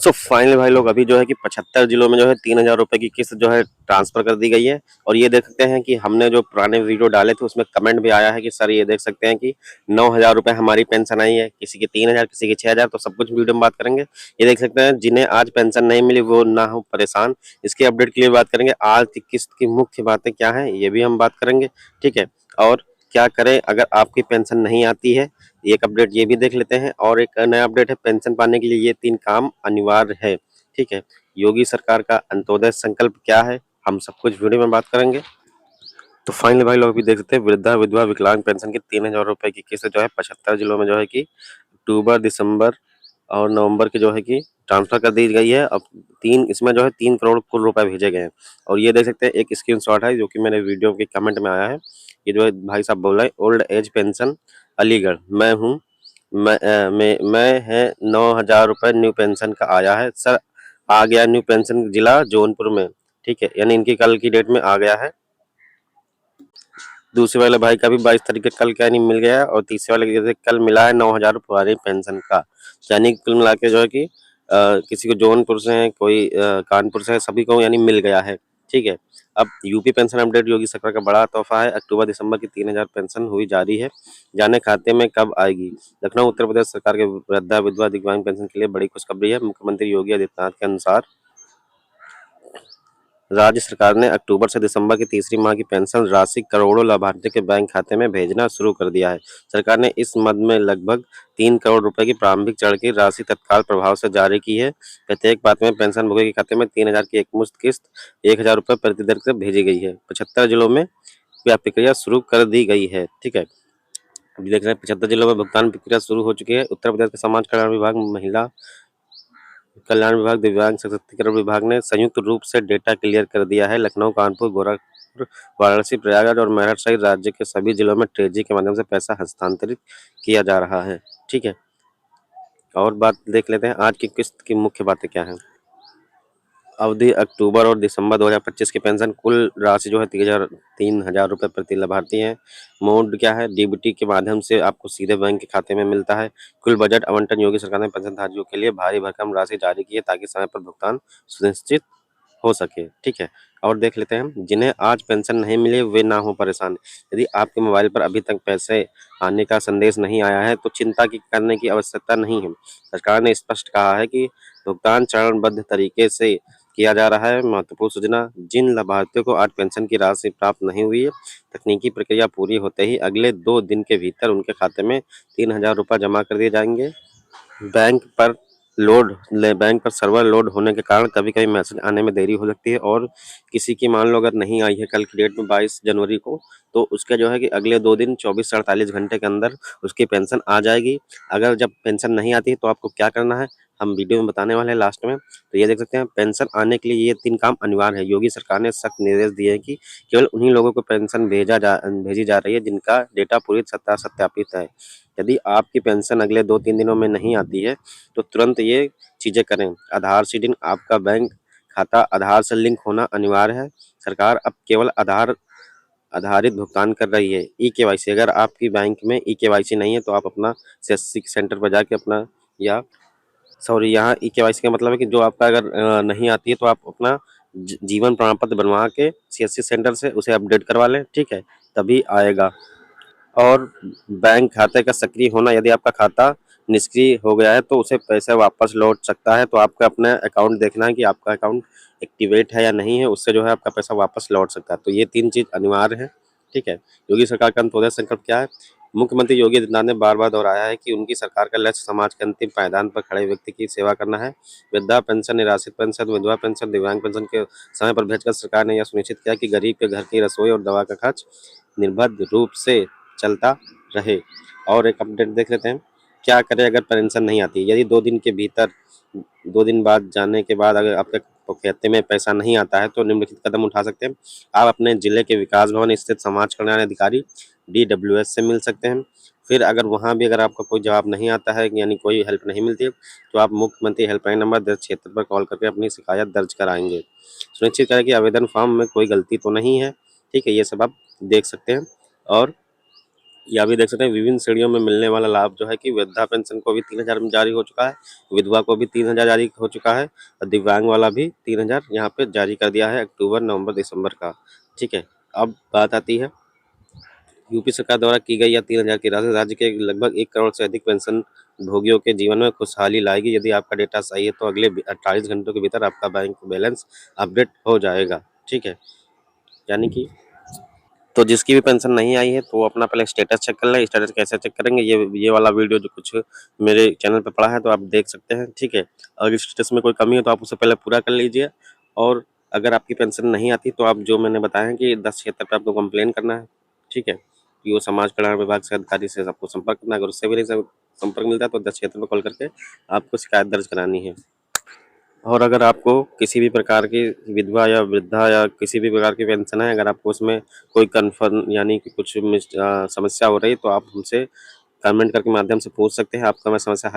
So finally भाई लोग अभी जो है कि 75 जिलों में जो है 3,000 रुपए की किस्त जो है ट्रांसफर कर दी गई है। और ये देख सकते हैं कि हमने जो पुराने वीडियो डाले थे उसमें कमेंट भी आया है कि सर ये देख सकते हैं कि 9,000 रुपए हमारी पेंशन आई है, किसी की 3,000, किसी की 6,000, तो सब कुछ वीडियो में बात करेंगे। ये देख सकते हैं जिन्हें आज पेंशन नहीं मिली वो ना हो परेशान, इसके अपडेट के लिए बात करेंगे। आज की किस्त की मुख्य बातें क्या है ये भी हम बात करेंगे, ठीक है। और क्या करें अगर आपकी पेंशन नहीं आती है, एक अपडेट ये भी देख लेते हैं। और एक नया अपडेट है, पेंशन पाने के लिए ये 3 काम अनिवार्य है, ठीक है। योगी सरकार का अंत्योदय संकल्प क्या है, हम सब कुछ वीडियो में बात करेंगे। तो फाइनली भाई लोग अभी देख सकते हैं वृद्धा विधवा विकलांग पेंशन की 3,000 रुपए की किस्त जो है 75 जिलों में जो है कि अक्टूबर, दिसंबर और नवंबर की जो है कि ट्रांसफर कर दी गई है। अब तीन इसमें जो है 3 करोड़ कुल रुपए भेजे गए हैं। और ये देख सकते हैं एक स्क्रीनशॉट है जो कि मेरे वीडियो के कमेंट में आया है। ये जो है भाई साहब बोल रहे हैं ओल्ड एज पेंशन अलीगढ़ मैं हूँ, मैं है 9,000 रुपए न्यू पेंशन का आया है सर। आ गया न्यू पेंशन जिला जौनपुर में, ठीक है, यानी इनकी कल की डेट में आ गया है। दूसरे वाले भाई का भी 22 तारीख का कल क्या नहीं मिल गया है। और तीसरे वाले जैसे कल मिला है 9,000 पुरानी पेंशन का, यानी कुल मिला के जो है कि किसी को जौनपुर से है, कोई कानपुर से है, सभी को यानी मिल गया है, ठीक है। अब यूपी पेंशन अपडेट, योगी सरकार का बड़ा तोहफा है, अक्टूबर दिसंबर की 3,000 पेंशन हुई जारी है, जाने खाते में कब आएगी। लखनऊ उत्तर प्रदेश सरकार के वृद्धा विधवा दिव्यांग पेंशन के लिए बड़ी खुशखबरी है। मुख्यमंत्री योगी आदित्यनाथ के अनुसार राज्य सरकार ने अक्टूबर से दिसंबर की तीसरी माह की पेंशन राशि करोड़ों लाभार्थियों के बैंक खाते में भेजना शुरू कर दिया है। सरकार ने इस मद में लगभग 3 करोड़ रुपए की प्रारंभिक चरण की राशि तत्काल प्रभाव से जारी की है। प्रत्येक पात्र में पेंशन भोगी के खाते में 3,000 की एकमुश्त किस्त 1,000 रुपए प्रति दर से भेजी गई है। 75 जिलों में यह प्रक्रिया शुरू कर दी गई है, ठीक है। अभी देख रहे हैं 75 जिलों में भुगतान प्रक्रिया शुरू हो चुकी है। उत्तर प्रदेश के समाज कल्याण विभाग, महिला कल्याण विभाग, दिव्यांग सशक्तिकरण विभाग ने संयुक्त रूप से डेटा क्लियर कर दिया है। लखनऊ, कानपुर, गोरखपुर, वाराणसी, प्रयागराज और मेरठ सहित राज्य के सभी जिलों में ट्रेजी के माध्यम से पैसा हस्तांतरित किया जा रहा है, ठीक है। और बात देख लेते हैं आज की किस्त की मुख्य बातें क्या हैं। अवधि अक्टूबर और दिसंबर 2025 की पेंशन कुल राशि जो है 3,000 रुपये प्रति लाभार्थी है। मोड क्या है, डीबीटी के माध्यम से आपको सीधे बैंक के खाते में मिलता है। कुल बजट आवंटन, योगी सरकार ने पेंशनधारियों के लिए भारी भरकम राशि जारी की है ताकि समय पर भुगतान सुनिश्चित हो सके, ठीक है। और देख लेते हैं जिन्हें आज पेंशन नहीं मिली वे ना हो परेशान। यदि आपके मोबाइल पर अभी तक पैसे आने का संदेश नहीं आया है तो चिंता की करने की आवश्यकता नहीं है। सरकार ने स्पष्ट कहा है कि भुगतान चरणबद्ध तरीके से किया जा रहा है। महत्वपूर्ण सूचना, जिन लाभार्थियों को आज पेंशन की राशि प्राप्त नहीं हुई है, तकनीकी प्रक्रिया पूरी होते ही अगले 2 दिन के भीतर उनके खाते में 3,000 रुपये जमा कर दिए जाएंगे। बैंक पर बैंक पर सर्वर लोड होने के कारण कभी-कभी मैसेज आने में देरी हो सकती है। और किसी की मान लो अगर नहीं आई है कल की डेट में 22 जनवरी को, तो उसके जो है कि अगले 2 दिन 24 से 48 घंटे के अंदर उसकी पेंशन आ जाएगी। अगर जब पेंशन नहीं आती है तो आपको क्या करना है, हम वीडियो में बताने वाले हैं लास्ट में। तो ये देख सकते हैं पेंशन आने के लिए ये 3 काम अनिवार्य है। योगी सरकार ने सख्त निर्देश दिए हैं कि केवल उन्हीं लोगों को पेंशन भेजी जा रही है जिनका डेटा पूरी सत्यापित है। यदि आपकी पेंशन अगले 2-3 दिनों में नहीं आती है तो तुरंत ये चीज़ें करें। आधार सीडिंग, आपका बैंक खाता आधार से लिंक होना अनिवार्य है। सरकार अब केवल आधार आधारित भुगतान कर रही है। ई-केवाईसी, अगर आपकी बैंक में ई-केवाईसी नहीं है तो आप अपना सीएससी सेंटर पर जाके अपना या सॉरी यहाँ ई-केवाईसी का मतलब है कि जो आपका अगर नहीं आती है तो आप अपना जीवन प्रमाण पत्र बनवा के सीएससी सेंटर से उसे अपडेट करवा लें, ठीक है, तभी आएगा। और बैंक खाते का सक्रिय होना, यदि आपका खाता निष्क्रिय हो गया है तो उसे पैसे वापस लौट सकता है। तो आपको अपना अकाउंट देखना है कि आपका अकाउंट एक्टिवेट है या नहीं है, उससे जो है आपका पैसा वापस लौट सकता है। तो ये 3 चीज़ अनिवार्य है, ठीक है। योगी सरकार का अंत्योदय संकल्प क्या है। मुख्यमंत्री योगी आदित्यनाथ ने बार बार दोहराया है कि उनकी सरकार का लक्ष्य समाज के अंतिम पायदान पर खड़े व्यक्ति की सेवा करना है। वृद्धा पेंशन, निराश्रित पेंशन, विधवा पेंशन, दिव्यांग पेंशन के समय पर भेजकर सरकार ने यह सुनिश्चित किया कि गरीब के घर की रसोई और दवा का खर्च निर्बाध रूप से चलता रहे। और एक अपडेट देख लेते हैं, क्या करें अगर पेंशन नहीं आती। यदि 2 दिन के भीतर 2 दिन बाद जाने के बाद अगर आपके खाते में पैसा नहीं आता है तो निम्नलिखित कदम उठा सकते हैं। आप अपने जिले के विकास भवन स्थित समाज कल्याण अधिकारी DWS से मिल सकते हैं। फिर अगर वहाँ भी अगर आपका कोई जवाब नहीं आता है, यानी कोई हेल्प नहीं मिलती है, तो आप मुख्यमंत्री हेल्पलाइन नंबर 10 76 पर कॉल करके अपनी शिकायत दर्ज कराएंगे। सुनिश्चित करें कि आवेदन फॉर्म में कोई गलती तो नहीं है, ठीक है, ये सब आप देख सकते हैं। और ये अभी देख सकते हैं विभिन्न श्रेणियों में मिलने वाला लाभ जो है कि वृद्धा पेंशन को भी 3,000 जारी हो चुका है, विधवा को भी 3,000 जारी हो चुका है और दिव्यांग वाला भी 3,000 यहाँ पे जारी कर दिया है अक्टूबर, नवंबर, दिसंबर का। ठीक है, अब बात आती है यूपी सरकार द्वारा की गई यह 3,000 की राशि राज्य के लगभग 1 करोड़ से अधिक पेंशन भोगियों के जीवन में खुशहाली लाएगी। यदि आपका डेटा सही है तो अगले 48 घंटों के भीतर आपका बैंक बैलेंस अपडेट हो जाएगा। ठीक है, यानी कि तो जिसकी भी पेंशन नहीं आई है तो वो अपना पहले स्टेटस चेक कर लें। स्टेटस कैसे चेक करेंगे, ये वाला वीडियो जो कुछ मेरे चैनल पे पड़ा है तो आप देख सकते हैं। ठीक है, अगर स्टेटस में कोई कमी हो तो आप उसे पहले पूरा कर लीजिए। और अगर आपकी पेंशन नहीं आती तो आप जो मैंने बताया है कि 1076 पे आपको कंप्लेन करना है। ठीक है, कि वो समाज कल्याण विभाग से अधिकारी से आपको संपर्क करना है। अगर उससे भी नहीं संपर्क मिलता है तो 1076 पे कॉल करके आपको शिकायत दर्ज करानी है। और अगर आपको किसी भी प्रकार की विधवा या वृद्धा या किसी भी प्रकार की पेंशन है, अगर आपको उसमें कोई कन्फर्म यानी कि कुछ समस्या हो रही है तो आप हमसे कमेंट करके माध्यम से पूछ सकते हैं। आपका मैं समस्या हल